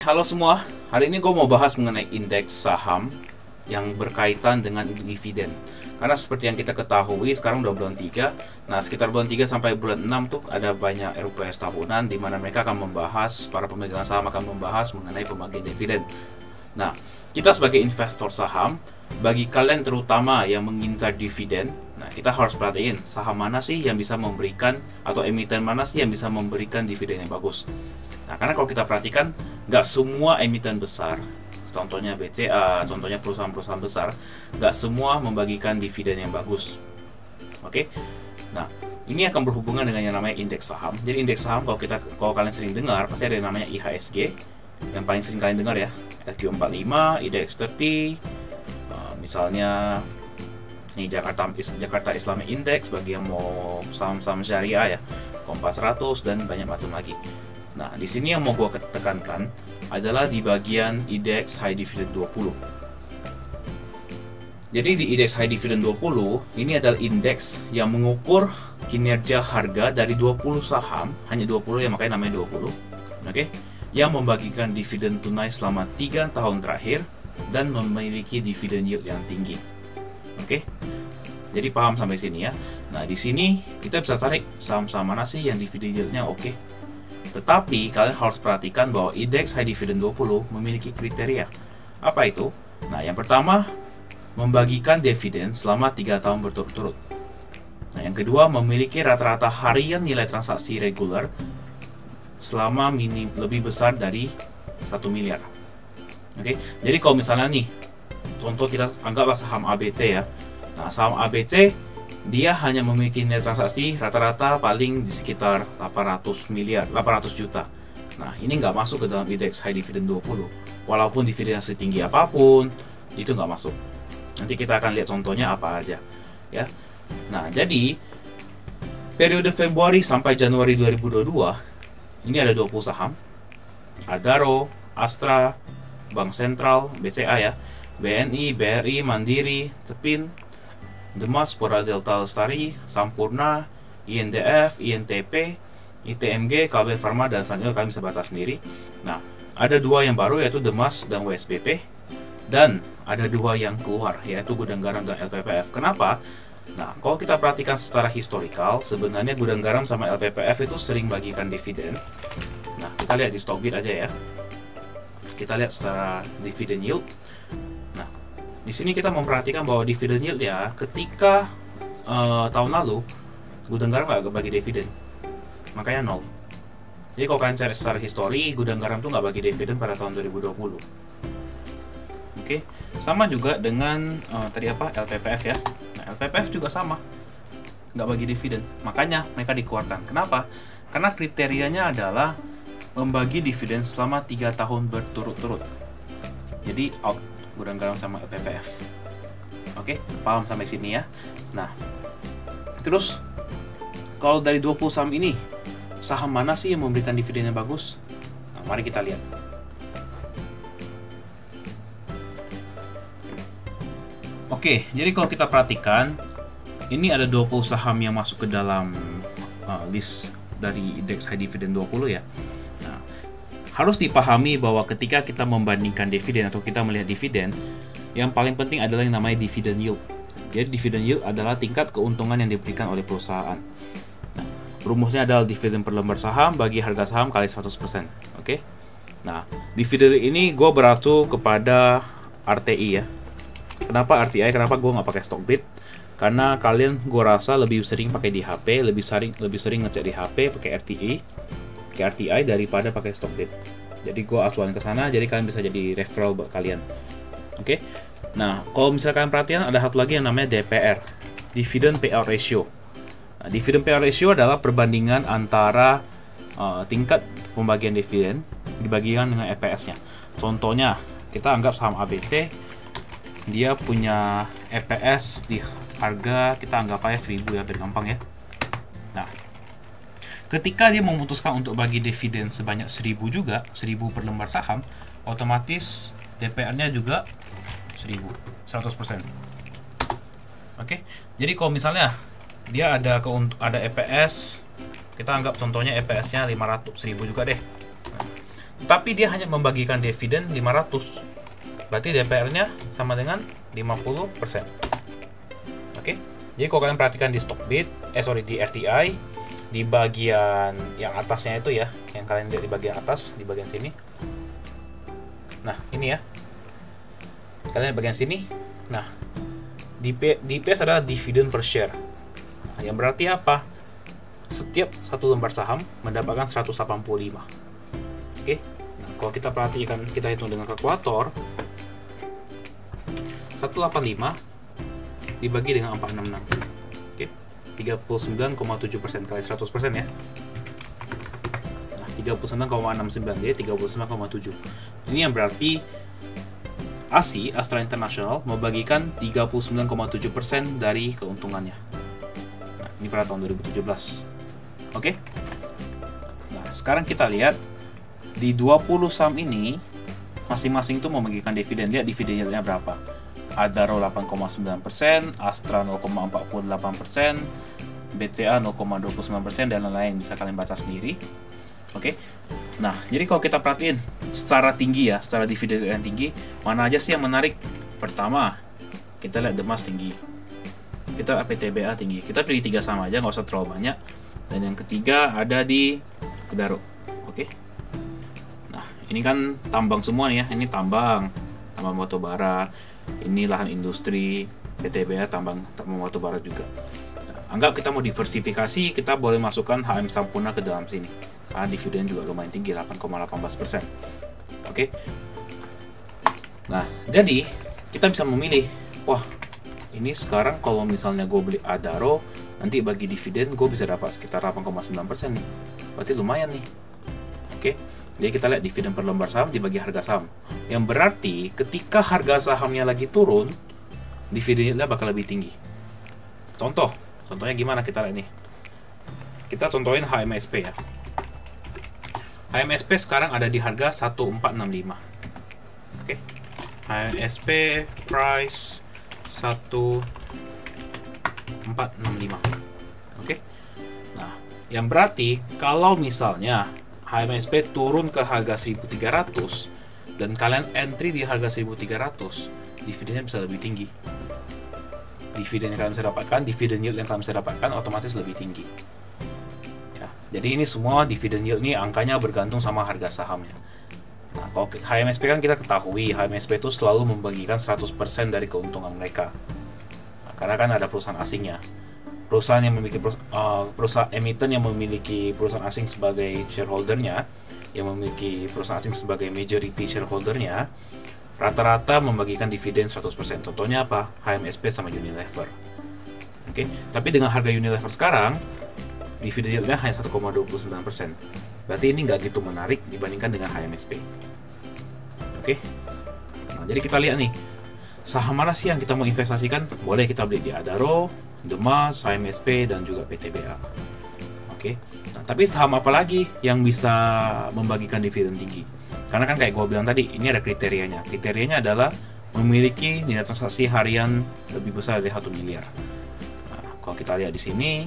Halo semua, hari ini gue mau bahas mengenai indeks saham yang berkaitan dengan dividen. Karena seperti yang kita ketahui sekarang udah bulan 3. Nah, sekitar bulan 3 sampai bulan 6 tuh ada banyak RUPS tahunan di mana mereka akan membahas, para pemegang saham akan membahas mengenai pembagian dividen. Nah, kita sebagai investor saham, bagi kalian terutama yang mengincar dividen, nah kita harus perhatiin saham mana sih yang bisa memberikan, atau emiten mana sih yang bisa memberikan dividen yang bagus. Nah, karena kalau kita perhatikan, nggak semua emiten besar, contohnya BCA, contohnya perusahaan-perusahaan besar, nggak semua membagikan dividen yang bagus. Oke, nah ini akan berhubungan dengan yang namanya indeks saham. Jadi indeks saham kalau kalian sering dengar, pasti ada yang namanya IHSG, yang paling sering kalian dengar ya, RQ45, IDX30, misalnya ini Jakarta Islamic Index bagi yang mau saham-saham syariah ya, Kompas 100 dan banyak macam lagi. Nah, di sini yang mau gue tekankan adalah di bagian indeks high dividend 20. Jadi di indeks high dividend 20 ini adalah indeks yang mengukur kinerja harga dari 20 saham, hanya 20 ya, makanya namanya 20. Oke, yang membagikan dividen tunai selama 3 tahun terakhir dan memiliki dividen yield yang tinggi. Oke. Jadi paham sampai sini ya. Nah, di sini kita bisa tarik saham-saham mana sih yang dividen yieldnya oke. Tetapi kalian harus perhatikan bahwa indeks high dividend 20 memiliki kriteria. Apa itu? Nah, yang pertama, membagikan dividen selama 3 tahun berturut-turut. Nah, yang kedua, memiliki rata-rata harian nilai transaksi reguler selama lebih besar dari 1 miliar. Oke, jadi kalau misalnya nih, contoh kita anggaplah saham ABC ya. Nah, saham ABC dia hanya memiliki nilai transaksi rata-rata paling di sekitar 800 juta. Nah, ini nggak masuk ke dalam indeks high dividend 20. Walaupun dividen setinggi apapun, itu nggak masuk. Nanti kita akan lihat contohnya apa aja. Ya. Nah, jadi periode Februari sampai Januari 2022, ini ada 20 saham. Adaro, Astra, Bank Sentral, BCA ya, BNI, BRI, Mandiri, Cepin, Demas, Pura Delta Lestari, Sampurna, INDF, INTP, ITMG, KB Pharma, dan selanjutnya kalian bisa baca sendiri. Nah, ada 2 yang baru yaitu Demas dan WSBP, dan ada 2 yang keluar yaitu Gudang Garam dan LPPF. Kenapa? Nah, kalau kita perhatikan secara historikal, sebenarnya Gudang Garam sama LPPF itu sering bagikan dividen. Nah, kita lihat di Stockbit aja ya. Kita lihat secara dividen yield. Nah, di sini kita memperhatikan bahwa dividen yield ya, ketika tahun lalu Gudang Garam nggak bagi dividen, makanya 0. Jadi kalau kalian cari secara histori, Gudang Garam tuh nggak bagi dividen pada tahun 2020. Oke, sama juga dengan tadi apa, LPPF ya. Nah, LPPF juga sama, nggak bagi dividen, makanya mereka dikeluarkan. Kenapa? Karena kriterianya adalah membagi dividen selama 3 tahun berturut-turut. Jadi out Gudang Garam sama LPPF. Oke, paham sampai sini ya. Nah, terus kalau dari 20 saham ini, saham mana sih yang memberikan dividen yang bagus? Nah, mari kita lihat. Oke, jadi kalau kita perhatikan, ini ada 20 saham yang masuk ke dalam list dari indeks high dividend 20 ya. Nah, harus dipahami bahwa ketika kita membandingkan dividen atau kita melihat dividen, yang paling penting adalah yang namanya dividen yield. Jadi dividen yield adalah tingkat keuntungan yang diberikan oleh perusahaan. Nah, rumusnya adalah dividen per lembar saham bagi harga saham kali 100%. Oke. Nah, dividen ini gue beracu kepada RTI ya. Kenapa RTI? Kenapa gue nggak pakai Stockbit? Karena kalian, gue rasa lebih sering pakai di HP, lebih sering ngecek di HP pakai RTI daripada pakai Stockbit. Jadi gue acuan ke sana, jadi kalian bisa jadi referral buat kalian. Oke. Nah, kalau misalkan perhatian, ada satu lagi yang namanya DPR, Dividend Payout Ratio. Nah, Dividend Payout Ratio adalah perbandingan antara tingkat pembagian dividen dibandingkan dengan EPS-nya. Contohnya, kita anggap saham ABC, dia punya EPS di harga, kita anggap aja 1000 ya, biar gampang ya. Nah, ketika dia memutuskan untuk bagi dividen sebanyak 1000 juga, 1000 per lembar saham, otomatis DPR-nya juga 1000, 100%. Oke, jadi kalau misalnya dia ada EPS, kita anggap contohnya EPS-nya 500, 1000 juga deh. Nah, tapi dia hanya membagikan dividen 500. Berarti DPR-nya sama dengan 50%. Oke. Jadi kalau kalian perhatikan di Stockbit, di RTI, di bagian yang atasnya itu ya, yang kalian lihat di bagian atas, di bagian sini. Nah, ini ya. Kalian lihat bagian sini. Nah, DPS adalah dividen per share. Nah, yang berarti apa? Setiap satu lembar saham mendapatkan 185. Oke. Nah, kalau kita perhatikan, kita hitung dengan kalkulator, 185 dibagi dengan 466. Oke. 39,7% kali 100% ya. Nah, 39,69 dia 39,7. Ini yang berarti ASI, Astra International, membagikan 39,7% dari keuntungannya. Nah, ini pada tahun 2017. Oke. Nah, sekarang kita lihat di 20 saham ini masing-masing tuh membagikan dividen. Lihat dividen yieldnya berapa. Adaro 8,9%, Astra 0,48%, BCA 0,29%, dan lain-lain. Bisa kalian baca sendiri. Oke. Nah, jadi kalau kita perhatiin secara tinggi ya, secara dividen yang tinggi, mana aja sih yang menarik? Pertama, kita lihat Demas tinggi. Kita lihat PTBA tinggi. Kita pilih 3 saham aja, nggak usah terlalu banyak. Dan yang ketiga ada di Adaro. Oke. Nah, ini kan tambang semua nih ya. Ini tambang batu bara. Ini lahan industri, PTBA tambang batu bara juga. Nah, anggap kita mau diversifikasi, kita boleh masukkan HM Sampurna ke dalam sini. Karena dividen juga lumayan tinggi, 8,18%. Oke. Nah, jadi kita bisa memilih, wah, ini sekarang kalau misalnya gue beli Adaro, nanti bagi dividen gue bisa dapat sekitar 8,9% nih. Berarti lumayan nih. Oke. Jadi kita lihat dividen per lembar saham dibagi harga saham. Yang berarti ketika harga sahamnya lagi turun, dividennya bakal lebih tinggi. Contohnya gimana kita lihat nih. Kita contohin HMSP ya. HMSP sekarang ada di harga 1465. Oke. HMSP price 1465. Oke. Nah, yang berarti kalau misalnya HMSP turun ke harga 1300 dan kalian entry di harga 1300, dividennya bisa lebih tinggi. Dividen yang kalian bisa dapatkan, dividen yield yang kalian bisa dapatkan otomatis lebih tinggi. Ya, jadi ini semua dividen yield ini angkanya bergantung sama harga sahamnya. Nah, kalau HMSP kan kita ketahui HMSP itu selalu membagikan 100% dari keuntungan mereka. Nah, karena kan ada perusahaan asingnya. Perusahaan yang memiliki perusahaan emiten yang memiliki perusahaan asing sebagai shareholdernya, yang memiliki perusahaan asing sebagai majority shareholdernya, rata-rata membagikan dividen 100%. Contohnya apa? HMSP sama Unilever. Oke, tapi dengan harga Unilever sekarang, dividen yieldnya hanya 1,29%. Berarti ini nggak gitu menarik dibandingkan dengan HMSP. Oke, nah, jadi kita lihat nih, saham mana sih yang kita mau investasikan? Boleh kita beli di Adaro, Demas, HMSP, dan juga PTBA. Oke. Nah, tapi saham apa lagi yang bisa membagikan dividen tinggi? Karena kan kayak gue bilang tadi, ini ada kriterianya. Kriterianya adalah memiliki nilai transaksi harian lebih besar dari 1 miliar. Nah, kalau kita lihat di sini,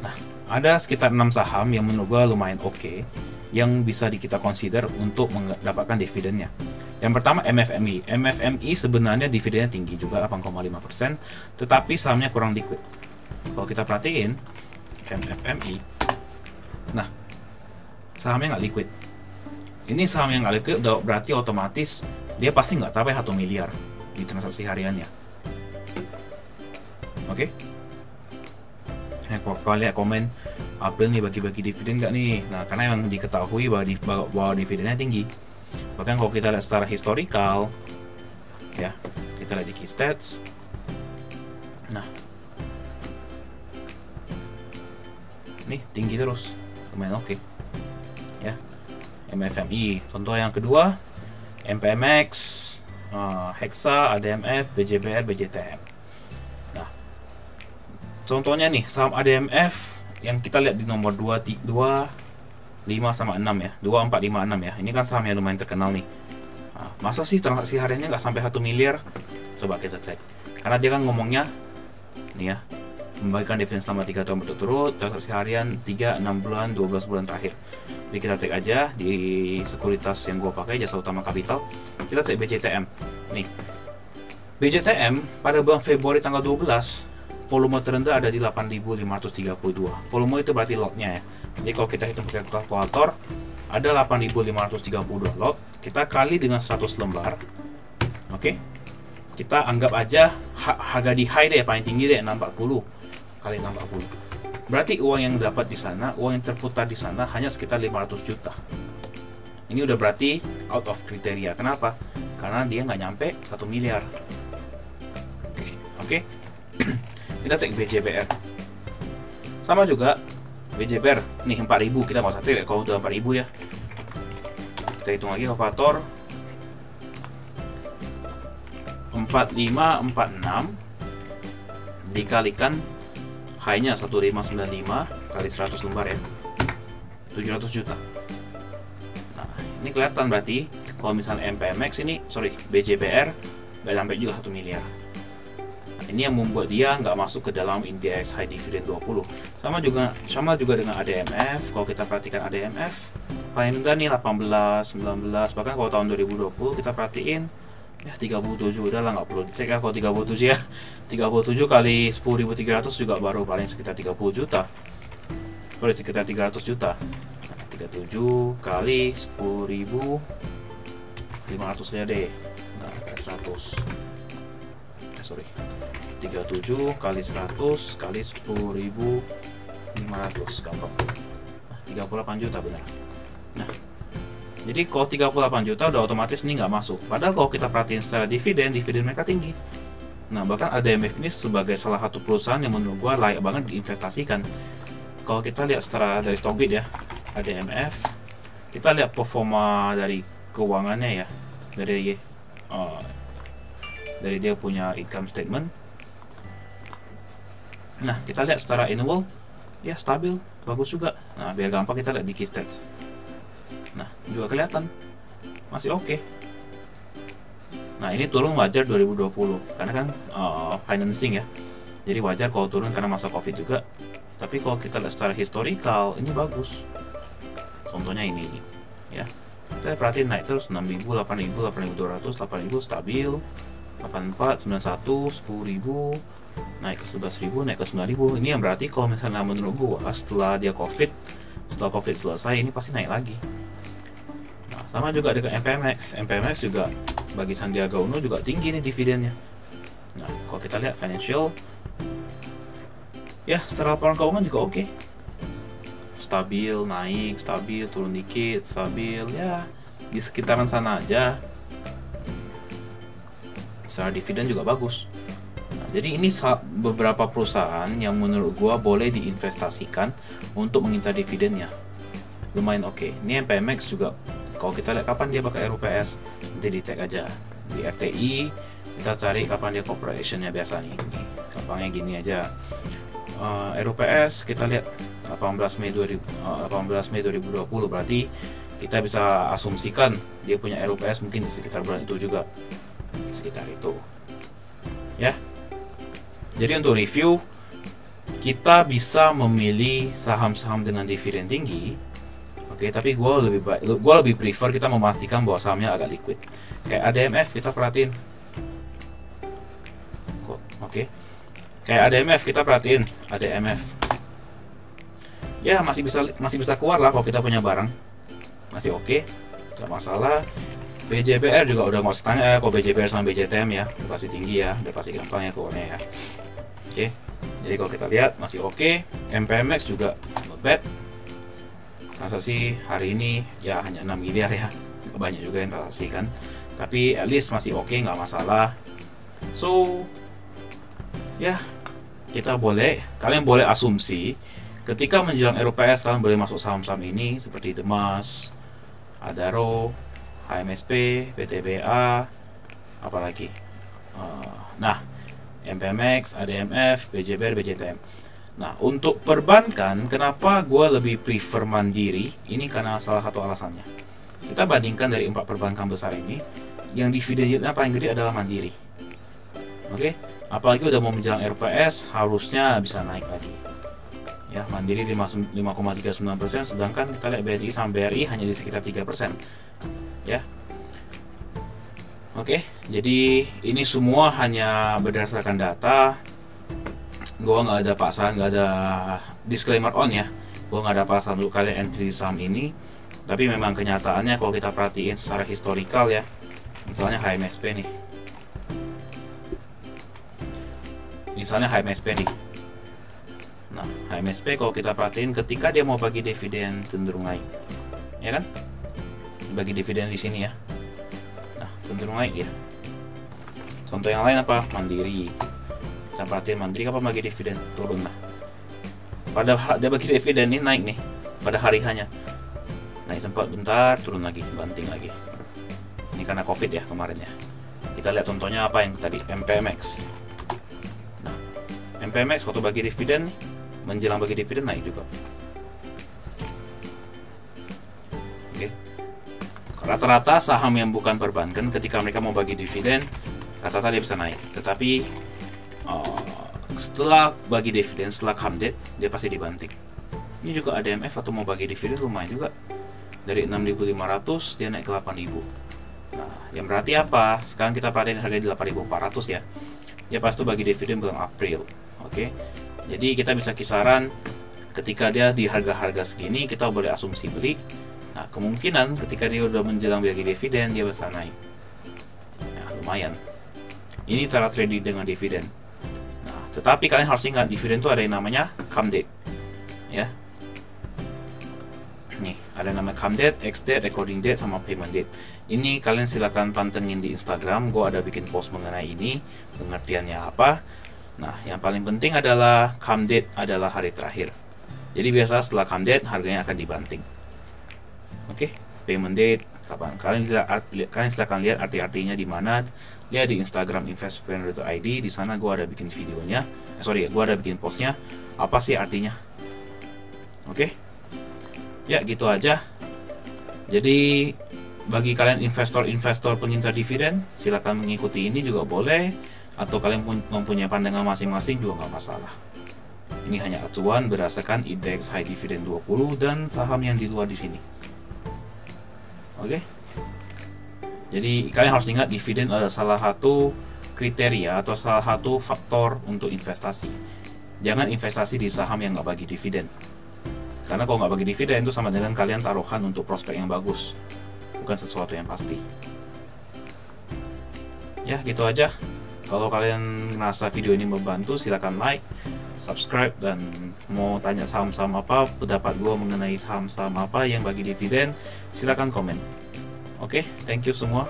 nah, ada sekitar 6 saham yang menurut gue lumayan oke, yang bisa kita consider untuk mendapatkan dividennya. Yang pertama MFMI. MFMI sebenarnya dividennya tinggi juga 8,5%, tetapi sahamnya kurang liquid. Kalau kita perhatiin MFMI, nah sahamnya nggak liquid. Ini saham yang nggak liquid berarti otomatis dia pasti nggak sampai 1 miliar di transaksi hariannya. Oke. Kalau lihat komen, April nih bagi-bagi dividen nggak nih? Nah, karena yang diketahui bahwa dividennya tinggi. Bahkan kalau kita lihat secara historical, ya, kita lihat di Key Stats. Nah, nih tinggi terus, lumayan oke. Ya, MFMI. Contoh yang kedua, MPMX, Hexa, ADMF, BJBR, BJTM. Nah, contohnya nih saham ADMF yang kita lihat di nomor 2, 5 sama 6 ya, 2, 4, 5, 6 ya. Ini kan saham yang lumayan terkenal nih. Nah, masa sih transaksi hariannya nggak sampai 1 miliar? Coba kita cek. Karena dia kan ngomongnya nih ya, membagikan dividen selama 3 tahun berturut-turut, transaksi harian 3, 6 bulan, 12 bulan terakhir. Jadi kita cek aja di sekuritas yang gua pakai, Jasa Utama Capital. Kita cek BJTM. Nih, BJTM pada bulan Februari tanggal 12, volume terendah ada di 8.532. Volume itu berarti lotnya ya. Jadi kalau kita hitung pakai kalkulator, ada 8.532 lot. Kita kali dengan 100 lembar. Oke. Kita anggap aja harga di high deh, paling tinggi deh, 640 kali 640. Berarti uang yang dapat di sana, uang yang terputar di sana hanya sekitar 500 juta. Ini udah berarti out of kriteria. Kenapa? Karena dia nggak nyampe 1 miliar. Oke. Kita cek BJBR. Sama juga BJBR. Nih 4.000, kita nggak usah cek kalau udah 4.000 ya. Kita hitung lagi kalkulator. 4546 dikalikan high-nya 1595 kali 100 lembar ya, 700 juta. Nah, ini kelihatan berarti kalau misalnya MPMX ini, BJBR nggak sampai juga 1 miliar. Nah, ini yang membuat dia nggak masuk ke dalam indeks high dividend 20. Sama juga dengan ADMF. Kalau kita perhatikan ADMF, paling rendah nih 18, 19, bahkan kalau tahun 2020 kita perhatiin ya 37, udahlah nggak perlu dicek ya kalau 37 ya. 37 kali 10.300 juga baru paling sekitar 30 juta. Sekitar 300 juta. Nah, 37 kali 10.500 ya deh. Nah, 100. 37 kali 100 kali 10.500 gampang. Nah, 38 juta benar. Nah, jadi kalau 38 juta udah otomatis ini nggak masuk. Padahal kalau kita perhatiin secara dividen mereka tinggi. Nah, bahkan ADMF ini sebagai salah satu perusahaan yang menurut gua layak banget diinvestasikan. Kalau kita lihat secara dari Stockbit ya, ADMF, kita lihat performa dari keuangannya ya, dari dia punya income statement. Nah, kita lihat secara annual, ya stabil, bagus juga. Nah, biar gampang kita lihat di key stats. Nah, juga kelihatan masih oke. Nah, ini turun wajar 2020 karena kan financing ya. Jadi wajar kalau turun karena masa Covid juga. Tapi kalau kita lihat secara historical, ini bagus. Contohnya ini ya. Kita perhatiin naik terus 6.000, 8.000, 8.200, 8.000 stabil. 84, 91, 10.000, naik ke 11.000, naik ke 9.000. Ini yang berarti kalau misalnya menurut gua setelah Covid selesai ini pasti naik lagi. Sama juga dengan MPMX. MPMX juga bagi Sandiaga Uno juga tinggi nih dividennya. Nah, kalau kita lihat financial, ya secara laporan keuangan juga oke. Stabil, naik, stabil, turun dikit, stabil, ya di sekitaran sana aja. Secara dividen juga bagus. Nah, jadi ini beberapa perusahaan yang menurut gua boleh diinvestasikan untuk mengincar dividennya. Lumayan oke. Ini MPMX juga. Kalau kita lihat kapan dia pakai RUPS, nanti dicek aja di RTI. Kita cari kapan dia corporationnya biasa nih. Gampangnya gini aja. RUPS kita lihat 18 Mei 2020, berarti kita bisa asumsikan dia punya RUPS mungkin di sekitar bulan itu juga, sekitar itu. Ya. Jadi untuk review, kita bisa memilih saham-saham dengan dividen tinggi. Oke, tapi gue lebih prefer kita memastikan bahwa sahamnya agak liquid. Kayak ADMF kita perhatiin. Oke. Kayak ADMF kita perhatiin, ADMF. Ya masih bisa keluar lah kalau kita punya barang. Masih oke, tidak masalah. BJBR juga udah nggak usah tanya ya, kalau BJBR sama BJTM ya, udah pasti tinggi ya, udah pasti gampang ya keluarnya ya. Oke. Jadi kalau kita lihat masih oke. MPMX juga not bad. Transaksi hari ini ya hanya 6 miliar ya, banyak juga yang transaksi kan, tapi at least masih oke, nggak masalah. So ya kalian boleh asumsi ketika menjelang RUPS kalian boleh masuk saham-saham ini seperti Demas, Adaro, HMSP, PTBA, apalagi MPMX, ADMF, BJBR, BJTM. Nah, untuk perbankan, kenapa gue lebih prefer Mandiri? Ini karena salah satu alasannya. Kita bandingkan dari 4 perbankan besar ini, yang dividen yieldnya paling gede adalah Mandiri. Oke, apalagi udah mau menjelang RPS harusnya bisa naik lagi. Ya, Mandiri 5,39%, sedangkan kita lihat BNI sama BRI hanya di sekitar 3%. Ya. Oke, jadi ini semua hanya berdasarkan data. Gua nggak ada paksaan, nggak ada disclaimer on ya. Gua nggak ada paksaan untuk kalian entry saham ini. Tapi memang kenyataannya kalau kita perhatiin secara historikal ya, misalnya HMSP nih. Misalnya HMSP nih. Nah, HMSP kalau kita perhatiin ketika dia mau bagi dividen cenderung naik. Ya kan? Bagi dividen di sini ya. Nah, cenderung naik ya. Contoh yang lain apa? Mandiri. Kita perhatiin Mandiri apa bagi dividen turun lah. Pada dia bagi dividen ini naik nih pada hari hanya. Naik sempat bentar, turun lagi, banting lagi. Ini karena Covid ya kemarin ya. Kita lihat contohnya apa yang tadi MPMX. Nah, MPMX waktu bagi dividen menjelang bagi dividen naik juga. Oke. Rata-rata saham yang bukan perbankan ketika mereka mau bagi dividen rata-rata dia bisa naik. Tetapi setelah bagi dividen, setelah come date, dia pasti dibanting. Ini juga ADMF atau mau bagi dividen lumayan juga. Dari 6.500 dia naik ke 8.000. Nah, yang berarti apa? Sekarang kita perhatiin harga di 8.400 ya. Dia pasti bagi dividen bulan April. Oke. Jadi kita bisa kisaran ketika dia di harga-harga segini kita boleh asumsi beli. Nah, kemungkinan ketika dia udah menjelang bagi dividen dia bisa naik. Nah, lumayan. Ini cara trading dengan dividen. Nah, tetapi kalian harus ingat dividen itu ada yang namanya come date. Ya. Nih, ada nama come date, ex date, recording date, sama payment date. Ini kalian silakan pantengin di Instagram. Gue ada bikin post mengenai ini, pengertiannya apa. Nah, yang paling penting adalah come date adalah hari terakhir. Jadi biasa setelah come date harganya akan dibanting. Oke, payment date kapan? Kalian silakan lihat arti-artinya di mana. Lihat di Instagram investpreneur.id. Di sana gue ada bikin videonya. Gue ada bikin postnya. Apa sih artinya? Oke. Ya, gitu aja. Jadi bagi kalian investor-investor pengincar dividen, silakan mengikuti ini juga boleh, atau kalian mempunyai pandangan masing-masing juga nggak masalah. Ini hanya acuan berdasarkan indeks high dividend 20 dan saham yang di luar di sini. Oke. Jadi kalian harus ingat dividen adalah salah satu kriteria atau salah satu faktor untuk investasi. Jangan investasi di saham yang nggak bagi dividen. Karena kalau nggak bagi dividen itu sama dengan kalian taruhan untuk prospek yang bagus, bukan sesuatu yang pasti. Ya, gitu aja. Kalau kalian merasa video ini membantu, silakan like, subscribe, dan mau tanya saham-saham apa, pendapat gue mengenai saham-saham apa yang bagi dividen, silakan komen. Oke, thank you semua.